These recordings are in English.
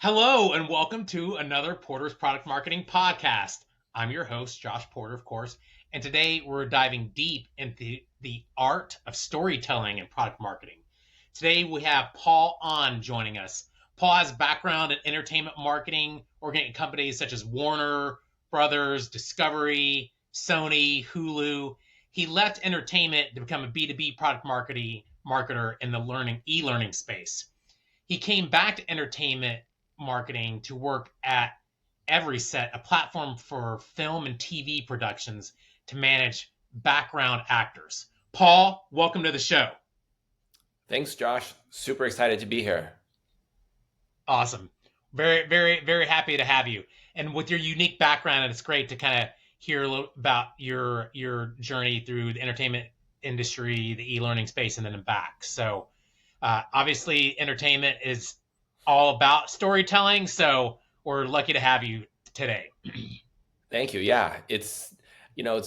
Hello, and welcome to another Porter's Product Marketing Podcast. I'm your host, Josh Porter, of course, and today we're diving deep into the art of storytelling and product marketing. Today we have Paul On joining us. Paul has background in entertainment marketing, working at companies such as Warner Brothers, Discovery, Sony, Hulu. He left entertainment to become a B2B product marketer in the e-learning space. He came back to entertainment marketing to work at Everyset, a platform for film and TV productions to manage background actors. Paul, welcome to the show. Thanks, Josh. Super excited to be here. Awesome. Very, very, very happy to have you. And with your unique background, and it's great to kind of hear a little about your journey through the entertainment industry, the e-learning space, and then back. So obviously, entertainment is all about storytelling. So we're lucky to have you today. Thank you. Yeah, it's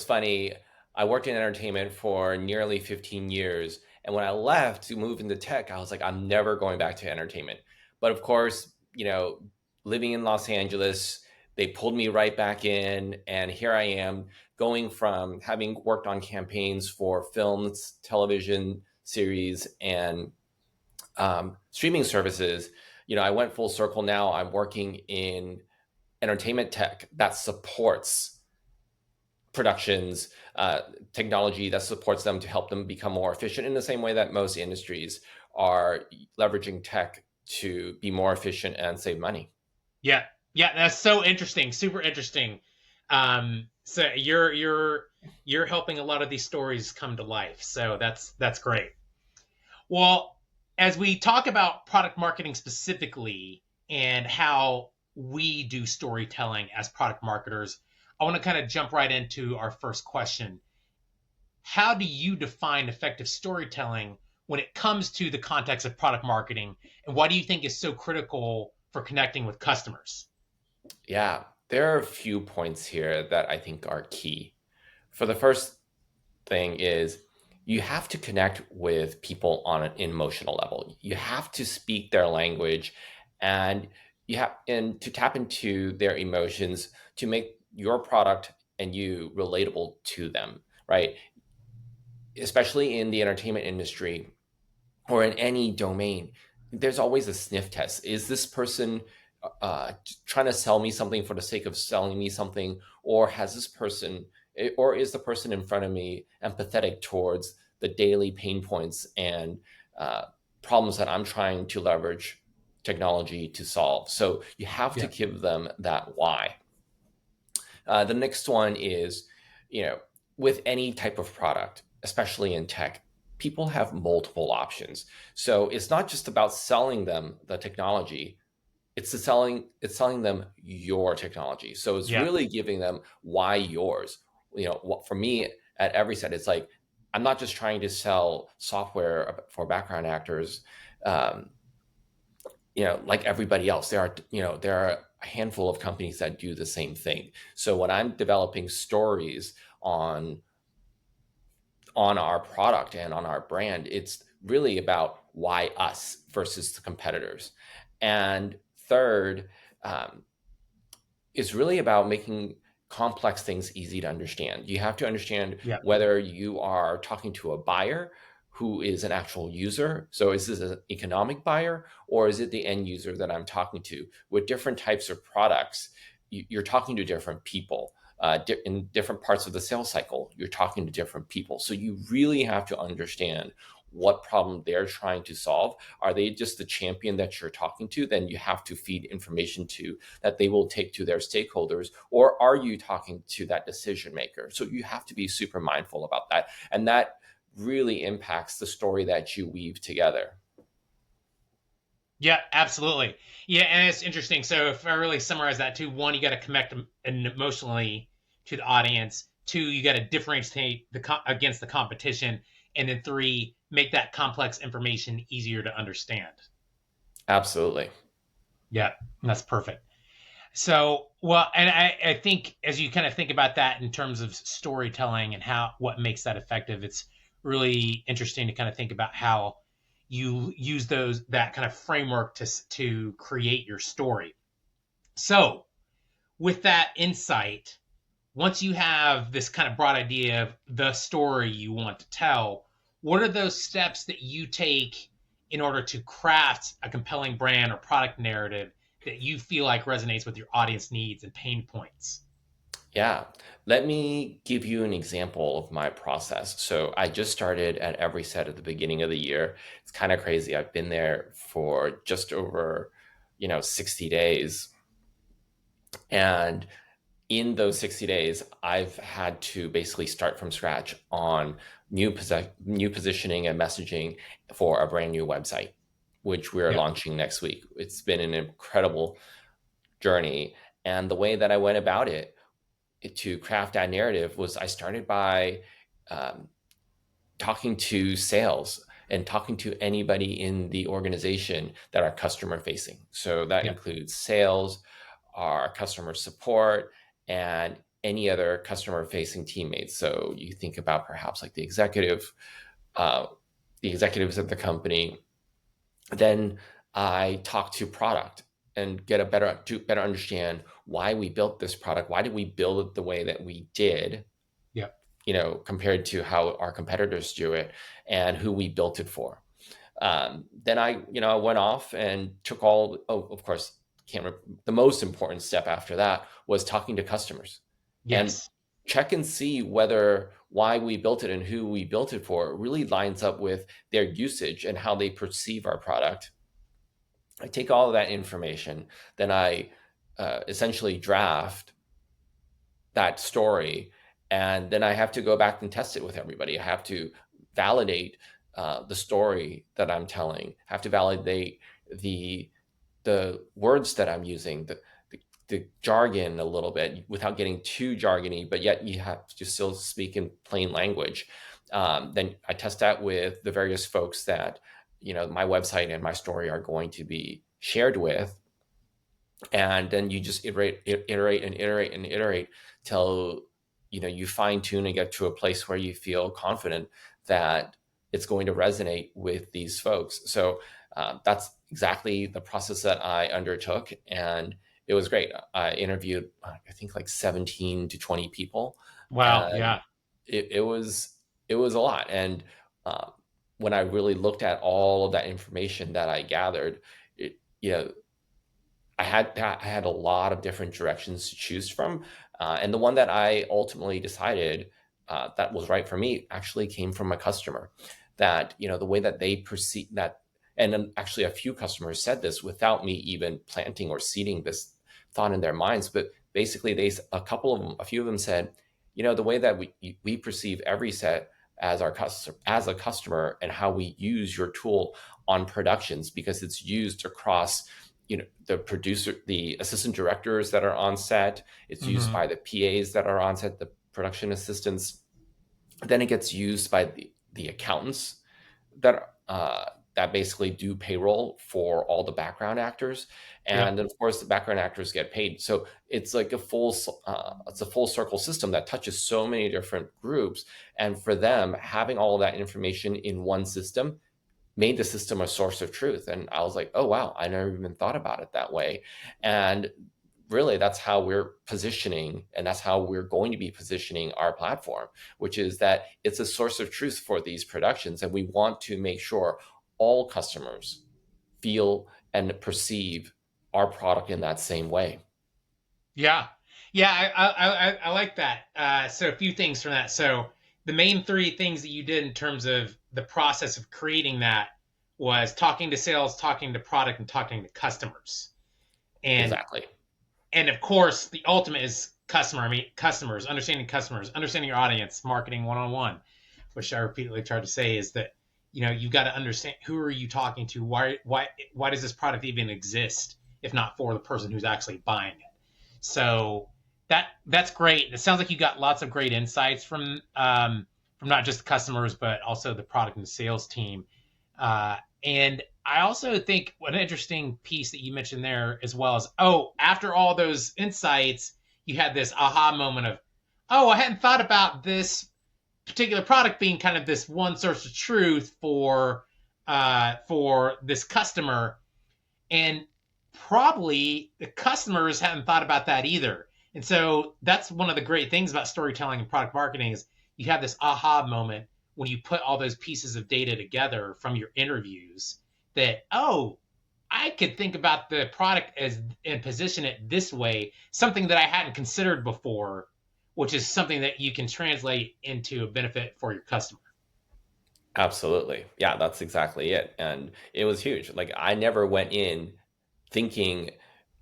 funny. I worked in entertainment for nearly 15 years. And when I left to move into tech, I was like, I'm never going back to entertainment. But of course, living in Los Angeles, they pulled me right back in. And here I am going from having worked on campaigns for films, television series, and streaming services. I went full circle now. I'm working in entertainment tech that supports productions, technology that supports them to help them become more efficient in the same way that most industries are leveraging tech to be more efficient and save money. Yeah, yeah, that's so interesting, super interesting. So you're helping a lot of these stories come to life. So that's great. Well, as we talk about product marketing specifically and how we do storytelling as product marketers, I want to kind of jump right into our first question. How do you define effective storytelling when it comes to the context of product marketing? And why do you think is so critical for connecting with customers? Yeah, there are a few points here that I think are key. For the first thing is you have to connect with people on an emotional level. You have to speak their language, and to tap into their emotions to make your product and you relatable to them, right? Especially in the entertainment industry or in any domain, there's always a sniff test. Is this person trying to sell me something for the sake of selling me something, or is the person in front of me empathetic towards the daily pain points and problems that I'm trying to leverage technology to solve? So you have to give them that why. The next one is, with any type of product, especially in tech, people have multiple options. So it's not just about selling them the technology. It's selling them your technology. So it's Yeah. really giving them why yours. For me at Everyset, it's like I'm not just trying to sell software for background actors, um, like everybody else. There are a handful of companies that do the same thing. So when I'm developing stories on our product and on our brand, it's really about why us versus the competitors. And third, um, is really about making complex things easy to understand. You have to understand Yeah. whether you are talking to a buyer who is an actual user. So is this an economic buyer, or is it the end user that I'm talking to? With different types of products, you're talking to different people. In different parts of the sales cycle, you're talking to different people. So you really have to understand what problem they're trying to solve. Are they just the champion that you're talking to? Then you have to feed information to that they will take to their stakeholders, or are you talking to that decision maker? So you have to be super mindful about that. And that really impacts the story that you weave together. Yeah, absolutely. Yeah, and it's interesting. So if I really summarize that too, one, you got to connect emotionally to the audience. Two, you got to differentiate against the competition, and then three, make that complex information easier to understand. Absolutely. Yeah, that's perfect. So, well, and I think as you kind of think about that in terms of storytelling and how what makes that effective, it's really interesting to kind of think about how you use that kind of framework to create your story. So with that insight, once you have this kind of broad idea of the story you want to tell, what are those steps that you take in order to craft a compelling brand or product narrative that you feel like resonates with your audience needs and pain points? Yeah. Let me give you an example of my process. So I just started at Every Set at the beginning of the year. It's kind of crazy. I've been there for just over, 60 days. And in those 60 days, I've had to basically start from scratch on new positioning and messaging for a brand new website, which we're Yeah. launching next week. It's been an incredible journey. And the way that I went about it to craft that narrative was I started by um, talking to sales and talking to anybody in the organization that are customer facing. So that Yeah. includes sales, our customer support, and any other customer facing teammates. So you think about perhaps like uh, the executives of the company. Then I talk to product and get a better understand why we built this product. Why did we build it the way that we did? Yeah. Compared to how our competitors do it, and who we built it for. Then I went off and took all. Oh, of course, can't. The most important step after that was talking to customers, and Yes. check and see whether why we built it and who we built it for really lines up with their usage and how they perceive our product. I take all of that information, then I essentially draft that story, and then I have to go back and test it with everybody. I have to validate the story that I'm telling. I have to validate the the words that I'm using, the jargon a little bit without getting too jargony, but yet you have to still speak in plain language. Then I test that with the various folks that my website and my story are going to be shared with, and then you just iterate and iterate and iterate till you fine tune and get to a place where you feel confident that it's going to resonate with these folks. So that's exactly the process that I undertook, and it was great. I interviewed, I think, like 17 to 20 people, Wow. and Yeah. it was a lot. And uh, when I really looked at all of that information that I gathered, it, you know I had a lot of different directions to choose from, and the one that I ultimately decided that was right for me actually came from a customer. That the way that they perceive that, and then actually a few customers said this without me even planting or seeding this thought in their minds. But basically, a few of them said, the way that we perceive every set as a customer, and how we use your tool on productions, because it's used across the producer, the assistant directors that are on set. It's used Hmm. by the PAs that are on set, the production assistants. Then it gets used by the accountants that basically do payroll for all the background actors, Yeah. and then of course the background actors get paid. So it's like it's a full circle system that touches so many different groups, and for them, having all of that information in one system made the system a source of truth. And I was like, oh, wow, I never even thought about it that way. And really, that's how we're positioning, and that's how we're going to be positioning our platform, which is that it's a source of truth for these productions. And we want to make sure all customers feel and perceive our product in that same way. Yeah. Yeah. I like that. So a few things from that. So the main three things that you did in terms of the process of creating that was talking to sales, talking to product, and talking to customers. And Exactly. and of course, the ultimate is customer. I mean, customers, understanding your audience, marketing one on one, which I repeatedly tried to say is that you've got to understand who are you talking to. Why does this product even exist if not for the person who's actually buying it? So that's great. It sounds like you got lots of great insights from not just the customers but also the product and the sales team. And I also think one interesting piece that you mentioned there as well is, after all those insights, you had this aha moment of, I hadn't thought about this particular product being kind of this one source of truth for for this customer, and probably the customers haven't thought about that either. And so that's one of the great things about storytelling and product marketing is you have this aha moment when you put all those pieces of data together from your interviews that, oh, I could think about the product as and position it this way, something that I hadn't considered before, which is something that you can translate into a benefit for your customer. Absolutely. Yeah, that's exactly it. And it was huge. Like I never went in thinking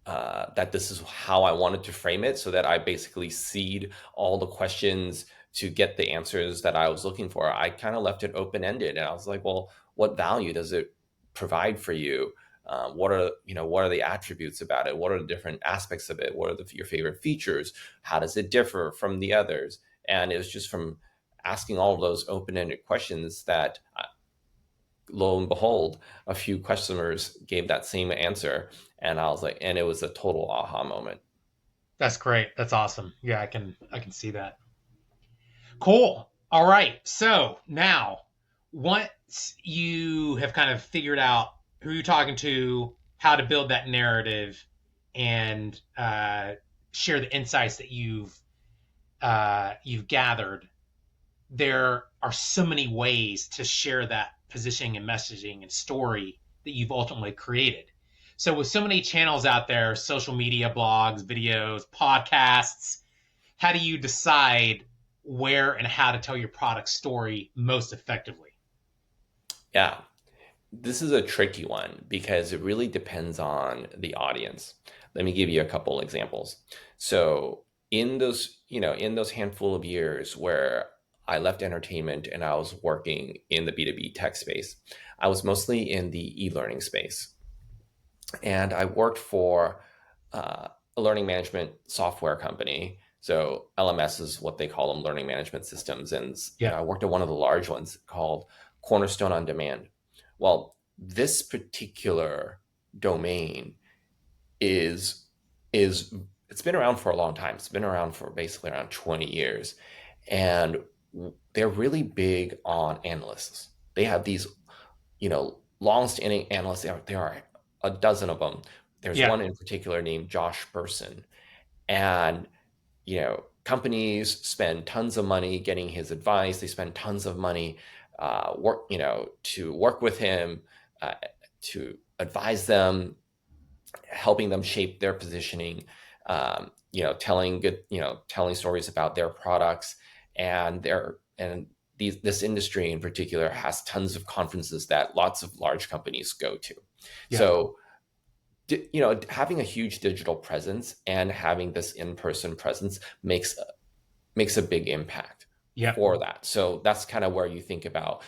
that this is how I wanted to frame it so that I basically seed all the questions to get the answers that I was looking for. I kind of left it open ended and I was like, well, what value does it provide for you? What are the attributes about it? What are the different aspects of it? What are your favorite features? How does it differ from the others? And it was just from asking all of those open-ended questions that lo and behold, a few customers gave that same answer. And I was like, and it was a total aha moment. That's great. That's awesome. Yeah, I can see that. Cool. All right. So now, once you have kind of figured out who you're talking to, how to build that narrative, and share the insights that you've gathered, there are so many ways to share that positioning and messaging and story that you've ultimately created. So with so many channels out there, social media, blogs, videos, podcasts, how do you decide where and how to tell your product story most effectively? Yeah, this is a tricky one because it really depends on the audience. Let me give you a couple examples. So in those handful of years where I left entertainment and I was working in the B2B tech space, I was mostly in the e-learning space. And I worked for a learning management software company. So LMS is what they call them, learning management systems. And Yeah. I worked at one of the large ones called Cornerstone on Demand. Well, this particular domain is is it's been around for a long time. It's been around for basically around 20 years. And they're really big on analysts. They have these long-standing analysts. There are a dozen of them. There's Yeah. one in particular named Josh Bersin, and companies spend tons of money getting his advice. They spend tons of money to work with him, uh, to advise them, helping them shape their positioning. Telling stories about their products and this industry in particular has tons of conferences that lots of large companies go to. Yeah. So, having a huge digital presence and having this in-person presence makes a big impact Yeah. for that. So that's kind of where you think about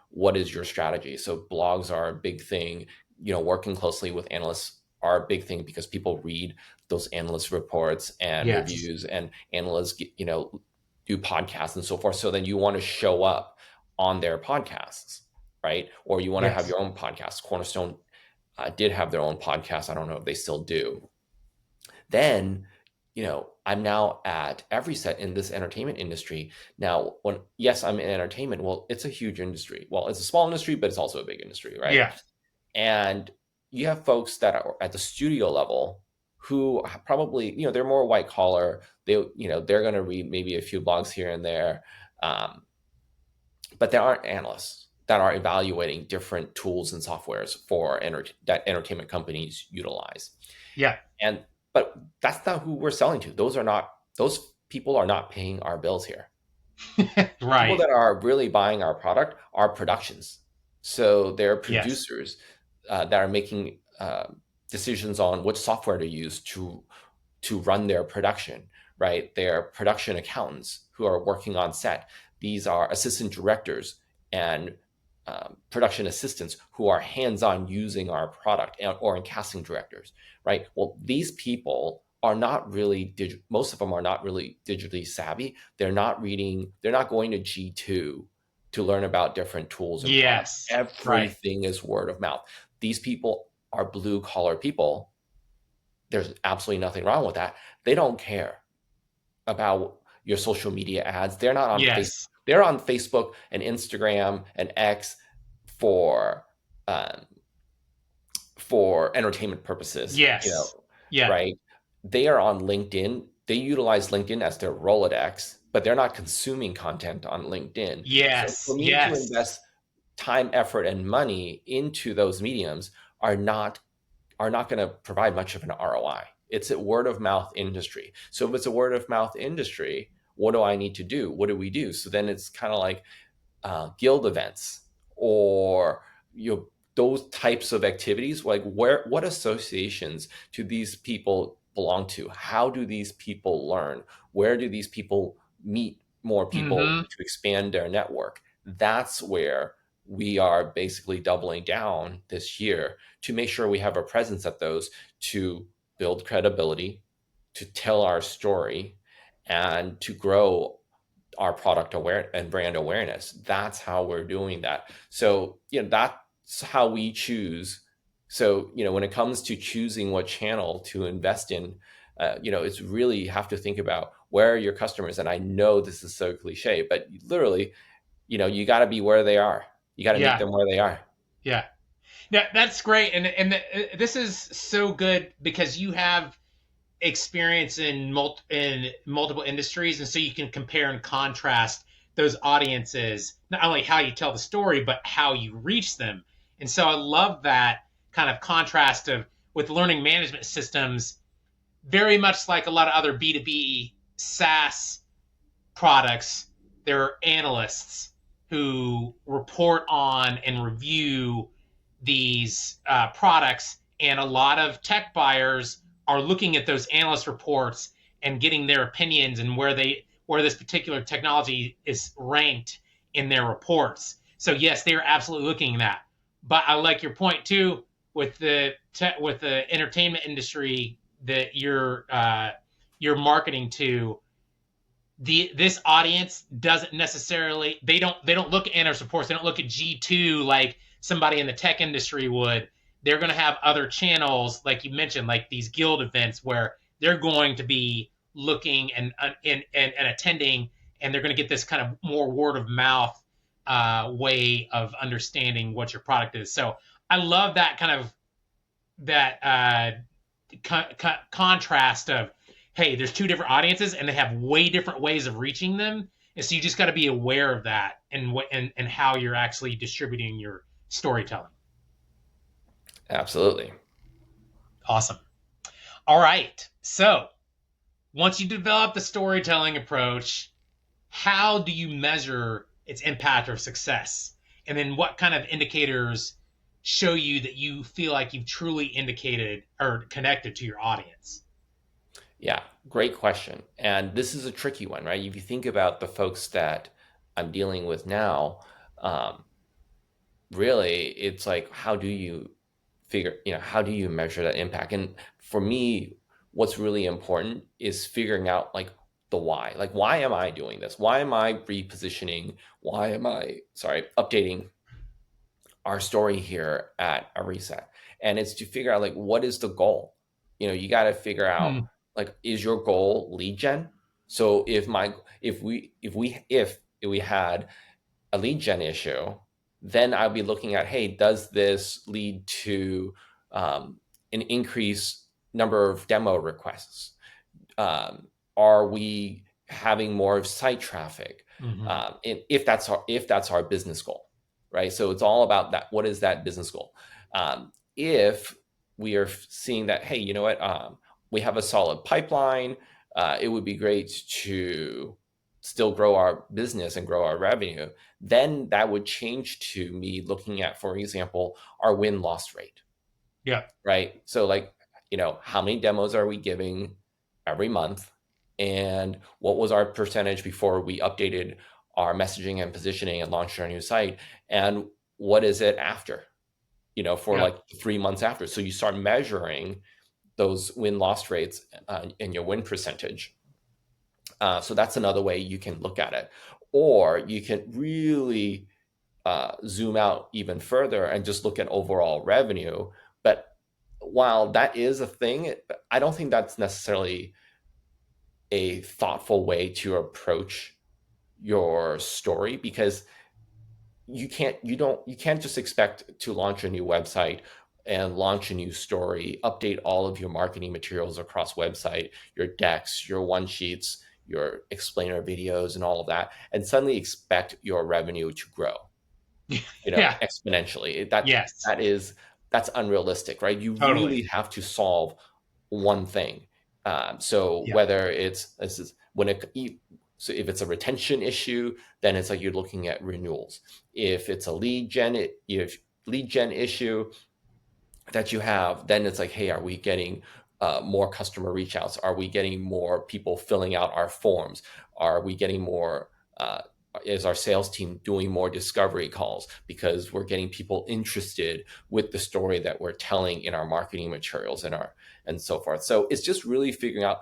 what is your strategy? So blogs are a big thing. Working closely with analysts are a big thing because people read those analyst reports and Yes. reviews, and analysts do podcasts and so forth. So then you want to show up on their podcasts, right? Or you want to have Yes. your own podcast. Cornerstone did have their own podcast. I don't know if they still do. Then, I'm now at every set in this entertainment industry. Now, yes, I'm in entertainment. Well, it's a huge industry. Well, it's a small industry, but it's also a big industry, right? Yeah. And you have folks that are at the studio level who probably, they're more white collar. They're going to read maybe a few blogs here and there. Um, but there aren't analysts that are evaluating different tools and softwares that entertainment companies utilize. Yeah. And but that's not who we're selling to. Those people are not paying our bills here. People Right. that are really buying our product are productions. So they're Yes. producers that are making decisions on which software to use to run their production, right? They're production accountants who are working on set. These are assistant directors and production assistants who are hands-on using our product, or in casting directors, right? Well, these people are not really most of them are not really digitally savvy. They're not reading, they're not going to G2 to learn about different tools and products. Yes. Right. Everything is word of mouth. These people are blue collar people. There's absolutely nothing wrong with that. They don't care about your social media ads. They're not on Facebook. Yes. They're on Facebook and Instagram and X for um, for entertainment purposes, Yes. Yeah. right? They are on LinkedIn. They utilize LinkedIn as their Rolodex, but they're not consuming content on LinkedIn. So Yes. for me to Yes. invest time, effort, and money into those mediums are not are not going to provide much of an ROI. It's a word of mouth industry. So if it's a word of mouth industry, what do I need to do? What do we do? So then it's kind of like guild events or those types of activities. Like what associations do these people belong to? How do these people learn? Where do these people meet more people Mm-hmm. to expand their network? That's where we are basically doubling down this year to make sure we have a presence at those, to build credibility, to tell our story, and to grow our product aware and brand awareness. That's how we're doing that. So, that's how we choose. So, when it comes to choosing what channel to invest in, it's really, you have to think about where are your customers. And I know this is so cliche, but literally, you got to be where they are. You got to meet Yeah. them where they are. Yeah. Yeah. That's great. And this is so good because you have experience in multiple industries, and so you can compare and contrast those audiences, not only how you tell the story but how you reach them. And so I love that kind of contrast of with learning management systems, very much like a lot of other B2B SaaS products, there are analysts who report on and review these products, and a lot of tech buyers are looking at those analyst reports and getting their opinions and where this particular technology is ranked in their reports. So yes, they are absolutely looking at that. But I like your point too with with the entertainment industry that you're marketing to. This audience doesn't necessarily, they don't look at analyst reports, they don't look at G2 like somebody in the tech industry would. They're going to have other channels like you mentioned, like these guild events where they're going to be looking and attending, and they're going to get this kind of more word of mouth way of understanding what your product is. So I love that kind of that contrast of, hey, there's two different audiences and they have way different ways of reaching them, and so you just got to be aware of that and how you're actually distributing your storytelling. Absolutely. Awesome. All right, so once you develop the storytelling approach, how do you measure its impact or success, and then what kind of indicators show you that you feel like you've truly indicated or connected to your audience? Yeah, great question. And this is a tricky one, right? If you think about the folks that I'm dealing with now, um, really, it's like, how do you measure that impact? And for me, what's really important is figuring out like the why. Like, why am I doing this? Why am I repositioning? Why am I, sorry, updating our story here at a reset? And it's to figure out like, what is the goal? You got to figure out Hmm. like, is your goal lead gen? So if we had a lead gen issue, then I'll be looking at, hey, does this lead to an increased number of demo requests? Are we having more of site traffic? Hmm. And if that's our business goal, right? So it's all about that. What is that business goal? If we are seeing that, hey, you know what, we have a solid pipeline, it would be great to still grow our business and grow our revenue. Then that would change to me looking at, for example, our win loss rate, Yeah. right? So like, how many demos are we giving every month? And what was our percentage before we updated our messaging and positioning and launched our new site? And what is it after, for Yeah. like 3 months after? So you start measuring those win loss rates and your win percentage. So that's another way you can look at it. Or you can really zoom out even further and just look at overall revenue. But while that is a thing, I don't think that's necessarily a thoughtful way to approach your story, because you can't just expect to launch a new website and launch a new story, update all of your marketing materials across website, your decks, your one sheets, your explainer videos, and all of that, and suddenly expect your revenue to grow, Yeah. exponentially. Yes. That is that's unrealistic, right? You Totally. really have to solve one thing. So Yeah. whether it's this is when it so if it's a retention issue, then it's like you're looking at renewals. If it's a if lead gen issue that you have, then it's like, hey, are we getting more customer reach outs? Are we getting more people filling out our forms? Are we getting more? Is our sales team doing more discovery calls because we're getting people interested with the story that we're telling in our marketing materials and so forth? So it's just really figuring out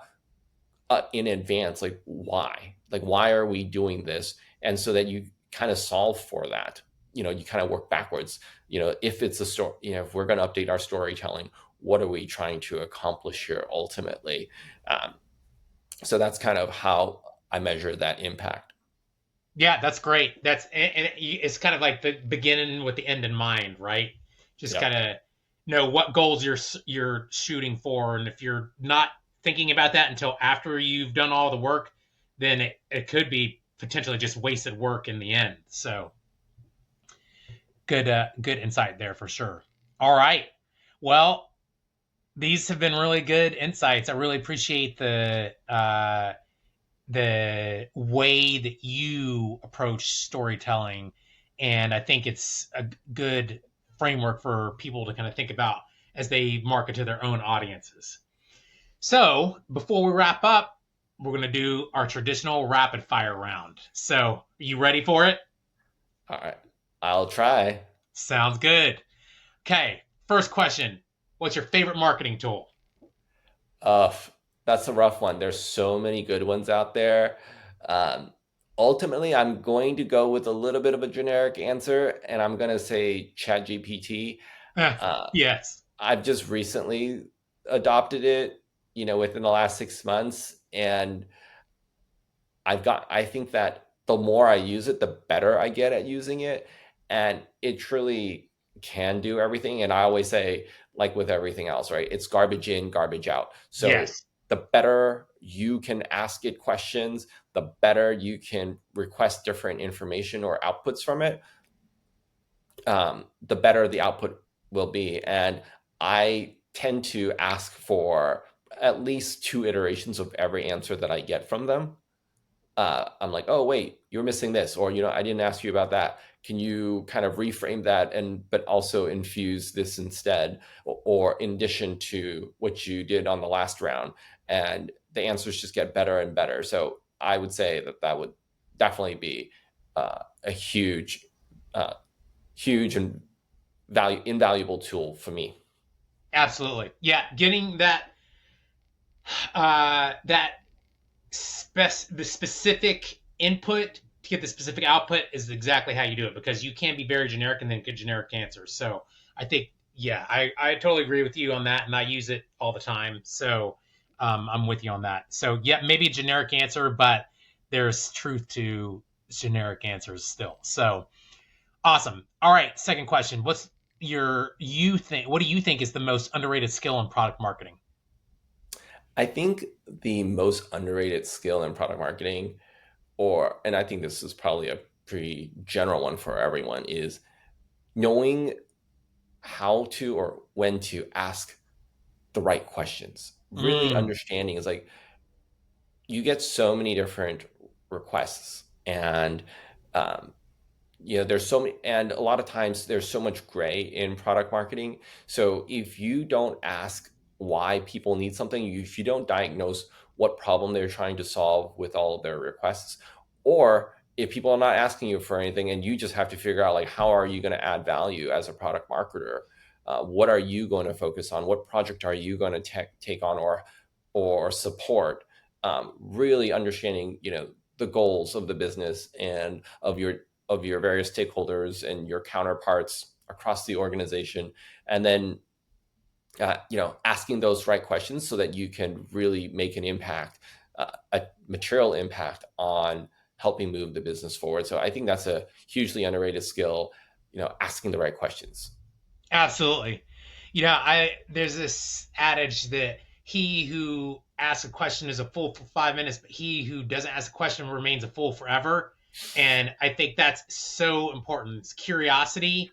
in advance, like why are we doing this, and so that you kind of solve for that. You kind of work backwards. If it's a story, if we're going to update our storytelling, what are we trying to accomplish here ultimately? um, so that's kind of how I measure that impact. Yeah, that's great. It's kind of like the beginning with the end in mind, right? Just Yep. kind of know what goals you're shooting for, and if you're not thinking about that until after you've done all the work, then it could be potentially just wasted work in the end. So good insight there for sure. All right. Well, these have been really good insights. I really appreciate the way that you approach storytelling. And I think it's a good framework for people to kind of think about as they market to their own audiences. So before we wrap up, we're going to do our traditional rapid fire round. So are you ready for it? All right, I'll try. Sounds good. Okay. First question. What's your favorite marketing tool? uh that's a rough one. There's so many good ones out there. um Ultimately, I'm going to go with a little bit of a generic answer, and I'm going to say ChatGPT. uh Yes. I've just recently adopted it, within the last 6 months. And I think that the more I use it, the better I get at using it. And it truly can do everything. And I always say, like with everything else, right? It's garbage in, garbage out. So Yes. the better you can ask it questions, the better you can request different information or outputs from it, the better the output will be. And I tend to ask for at least two iterations of every answer that I get from them. I'm like, oh wait, you're missing this, or I didn't ask you about that. Can you kind of reframe that, and but also infuse this instead, or in addition to what you did on the last round? And the answers just get better and better. So I would say that that would definitely be a uh, huge and invaluable tool for me. Absolutely. Yeah. Getting that the specific input to get the specific output is exactly how you do it, because you can be very generic and then get generic answers. So I think, yeah, I totally agree with you on that, and I use it all the time. So I'm with you on that. So yeah, maybe a generic answer, but there's truth to generic answers still. So awesome. All right, second question. What do you think is the most underrated skill in product marketing? I think the most underrated skill in product marketing, and I think this is probably a pretty general one for everyone, is knowing how to or when to ask the right questions. Really Mm, understanding is like you get so many different requests, and um, there's so many, and a lot of times there's so much gray in product marketing. So if you don't ask why people need something, if you don't diagnose what problem they're trying to solve with all of their requests, or if people are not asking you for anything and you just have to figure out like how are you going to add value as a product marketer, what are you going to focus on, what project are you going to take on or support, really understanding the goals of the business and of your various stakeholders and your counterparts across the organization, and then asking those right questions so that you can really make an impact, a material impact on helping move the business forward. So I think that's a hugely underrated skill, asking the right questions. Absolutely. I there's this adage that he who asks a question is a fool for 5 minutes, but he who doesn't ask a question remains a fool forever. And I think that's so important. Curiosity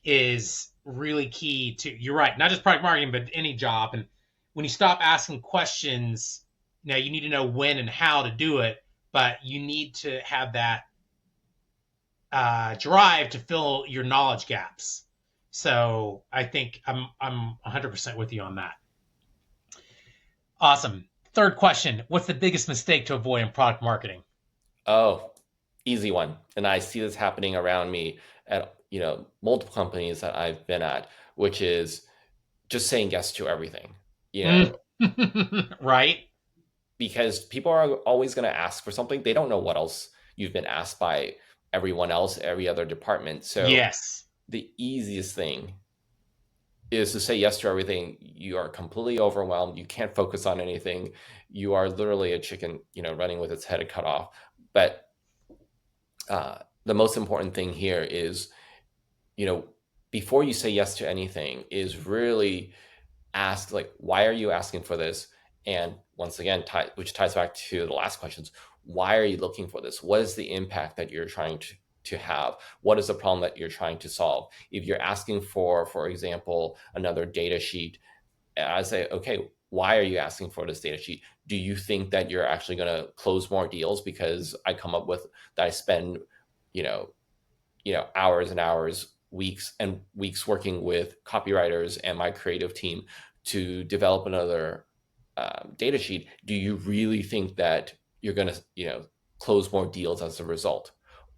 is really key to, you're right, not just product marketing, but any job. And when you stop asking questions, now you need to know when and how to do it, but you need to have that drive to fill your knowledge gaps. So I think I'm 100% with you on that. Awesome. Third question: what's the biggest mistake to avoid in product marketing? Oh, easy one. And I see this happening around me at, multiple companies that I've been at, which is just saying yes to everything. You Mm. know, Right? because people are always going to ask for something. They don't know what else you've been asked by everyone else, every other department. So Yes. the easiest thing is to say yes to everything. You are completely overwhelmed. You can't focus on anything. You are literally a chicken, running with its head cut off. But the most important thing here is, you know, before you say yes to anything, is really ask, like, why are you asking for this? And once again, which ties back to the last questions, why are you looking for this? What is the impact that you're trying to have? What is the problem that you're trying to solve? If you're asking for example, another data sheet, I say, okay, why are you asking for this data sheet? Do you think that you're actually going to close more deals because I come up with that I spend, you know, hours and hours, weeks and weeks working with copywriters and my creative team to develop another data sheet? Do you really think that you're going to, close more deals as a result?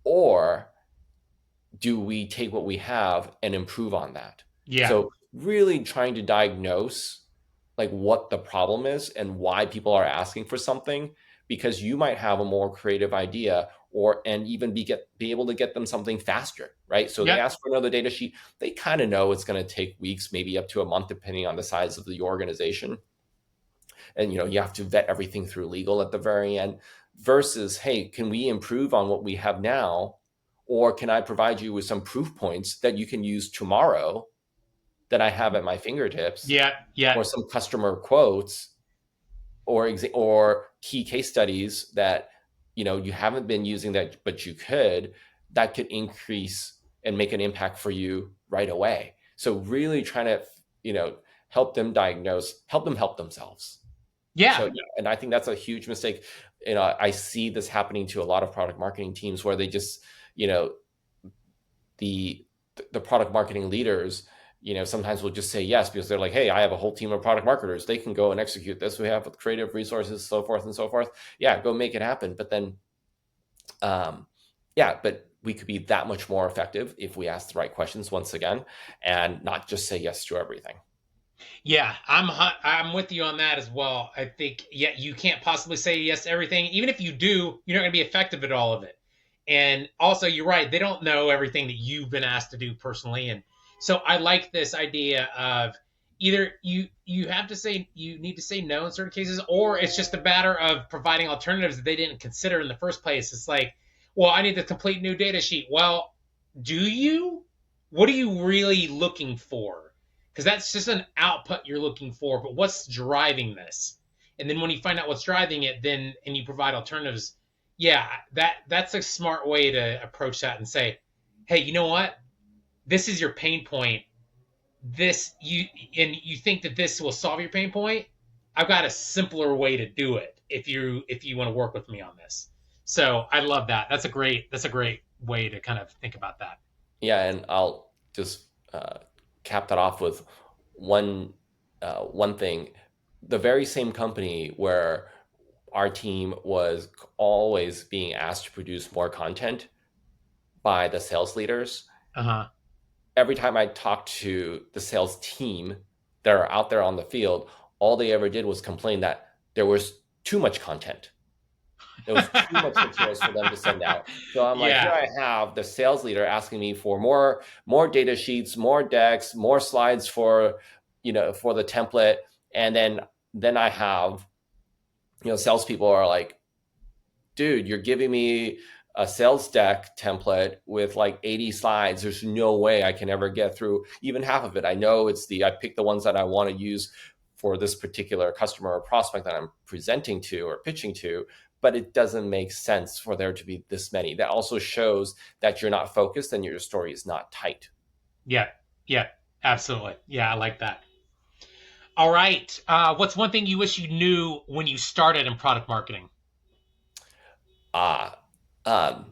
Or do we take what we have and improve on that? Yeah. So really trying to diagnose like what the problem is and why people are asking for something, because you might have a more creative idea, or and even be able to get them something faster, right? So they Yep. ask for another data sheet. They kind of know it's going to take weeks, maybe up to a month, depending on the size of the organization. And you have to vet everything through legal at the very end, versus, hey, can we improve on what we have now, or can I provide you with some proof points that you can use tomorrow that I have at my fingertips, Yeah. Yeah. or some customer quotes, or key case studies that you haven't been using that but you could, that could increase and make an impact for you right away. So really trying to help them diagnose, help them help themselves. Yeah. So yeah, and I think that's a huge mistake. I see this happening to a lot of product marketing teams where they just, the the product marketing leaders, sometimes will just say yes because they're like, hey, I have a whole team of product marketers. They can go and execute this. We have creative resources, so forth and so forth. Yeah, go make it happen. But then, yeah, but we could be that much more effective if we ask the right questions once again, and not just say yes to everything. Yeah, I'm with you on that as well. I think, yeah, you can't possibly say yes to everything. Even if you do, you're not going to be effective at all of it. And also, you're right; they don't know everything that you've been asked to do personally. And so, I like this idea of either you have to say, you need to say no in certain cases, or it's just a matter of providing alternatives that they didn't consider in the first place. It's like, well, I need the complete new data sheet. Well, do you? What are you really looking for? Because that's just an output you're looking for, but what's driving this? And then when you find out what's driving it, then and you provide alternatives, yeah, that's a smart way to approach that and say, hey, you know what, this is your pain point. This you and you think that this will solve your pain point. I've got a simpler way to do it if you want to work with me on this. So I love that. That's a great way to kind of think about that. Yeah, and I'll just cap that off with one thing. The very same company where our team was always being asked to produce more content by the sales leaders. Uh-huh. Every time I talked to the sales team that are out there on the field, all they ever did was complain that there was too much content. There was too much materials for them to send out. So I'm like, here Yeah. I have the sales leader asking me for more data sheets, more decks, more slides for for the template, and then I have salespeople are like, dude, you're giving me a sales deck template with like 80 slides. There's no way I can ever get through even half of it. I know I pick the ones that I want to use for this particular customer or prospect that I'm presenting to or pitching to, but it doesn't make sense for there to be this many. That also shows that you're not focused and your story is not tight. Yeah. Yeah. Absolutely. Yeah, I like that. All right. What's one thing you wish you knew when you started in product marketing? Ah, um,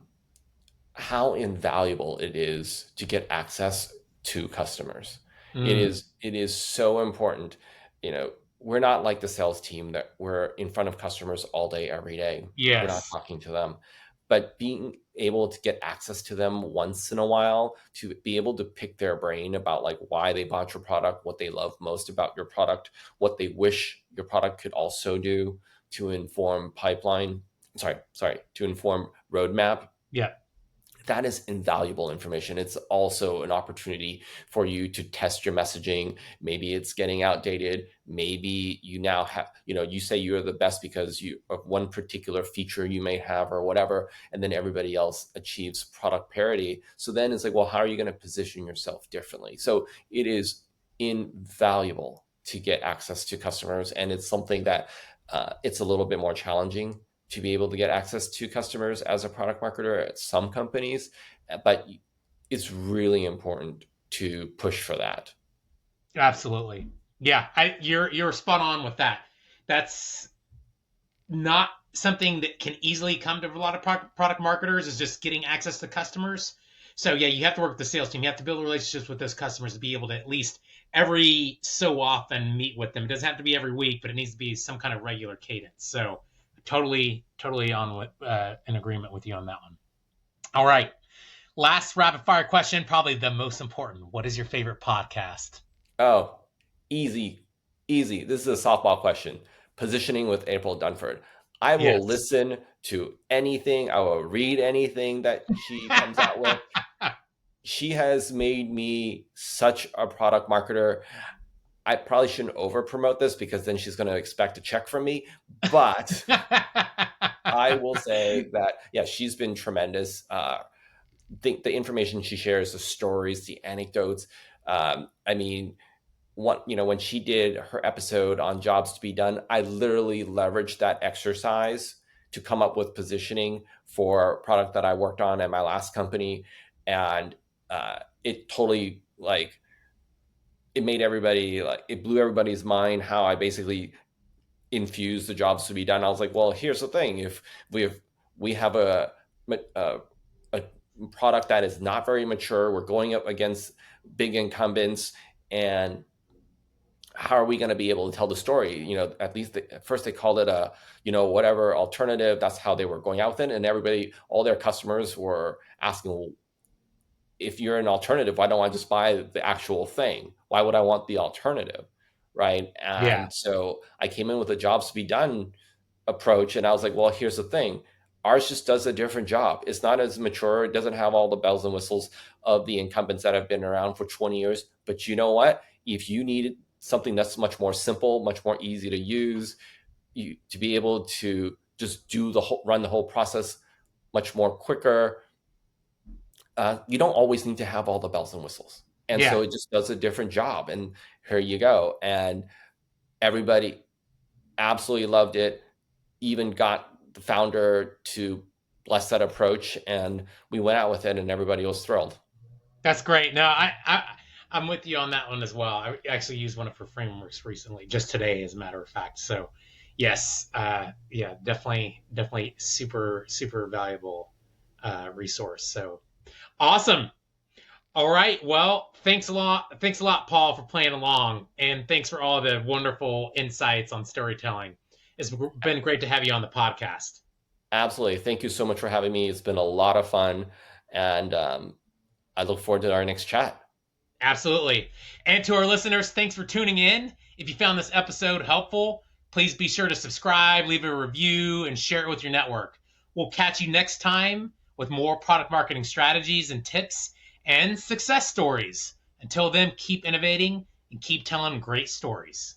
how invaluable it is to get access to customers. Mm, It is so important. You know, we're not like the sales team that we're in front of customers all day, every day. We're not yes. talking to them. But being able to get access to them once in a while, to be able to pick their brain about like why they bought your product, what they love most about your product, what they wish your product could also do to inform pipeline, to inform roadmap, Yeah. that is invaluable information. It's also an opportunity for you to test your messaging. Maybe it's getting outdated. Maybe you now have, you say you're the best because you of one particular feature you may have or whatever, and then everybody else achieves product parity. So then it's like, well, how are you going to position yourself differently? So it is invaluable to get access to customers, and it's something that it's a little bit more challenging to be able to get access to customers as a product marketer at some companies, but it's really important to push for that. Absolutely. Yeah, you're spot on with that. That's not something that can easily come to a lot of product marketers is just getting access to customers. So yeah, you have to work with the sales team. You have to build relationships with those customers to be able to at least every so often meet with them. It doesn't have to be every week, but it needs to be some kind of regular cadence. So totally on with in agreement with you on that one. All right, last rapid fire question, probably the most important. What is your favorite podcast? Oh, easy, easy. This is a softball question. Positioning with April Dunford. I will Yes. listen to anything. I will read anything that she comes out with. She has made me such a product marketer. I probably shouldn't over promote this because then she's going to expect a check from me. But I will say that, yeah, she's been tremendous. Think the information she shares, the stories, the anecdotes. I mean, when she did her episode on jobs to be done, I literally leveraged that exercise to come up with positioning for a product that I worked on at my last company, and it totally like it made everybody like it blew everybody's mind how I basically infused the jobs to be done. I was like, well, here's the thing: if we have a a product that is not very mature, we're going up against big incumbents, and how are we going to be able to tell the story? At least at first they called it a, whatever alternative. That's how they were going out with it. And everybody, all their customers were asking, well, if you're an alternative, why don't I just buy the actual thing? Why would I want the alternative? Right. Yeah. And so I came in with a jobs to be done approach. And I was like, well, here's the thing. Ours just does a different job. It's not as mature. It doesn't have all the bells and whistles of the incumbents that have been around for 20 years. But you know what? If you need something that's much more simple, much more easy to use, to be able to just run the whole process much more quicker, you don't always need to have all the bells and whistles. And Yeah. so it just does a different job. And here you go. And everybody absolutely loved it, even got the founder to bless that approach. And we went out with it, and everybody was thrilled. That's great. No, I'm with you on that one as well. I actually used one of her frameworks recently, just today, as a matter of fact. So, yes, yeah, definitely super valuable resource. So awesome. All right. Well, thanks a lot, Paul, for playing along, and thanks for all the wonderful insights on storytelling. It's been great to have you on the podcast. Absolutely. Thank you so much for having me. It's been a lot of fun. And I look forward to our next chat. Absolutely. And to our listeners, thanks for tuning in. If you found this episode helpful, please be sure to subscribe, leave a review, and share it with your network. We'll catch you next time with more product marketing strategies and tips and success stories. Until then, keep innovating and keep telling great stories.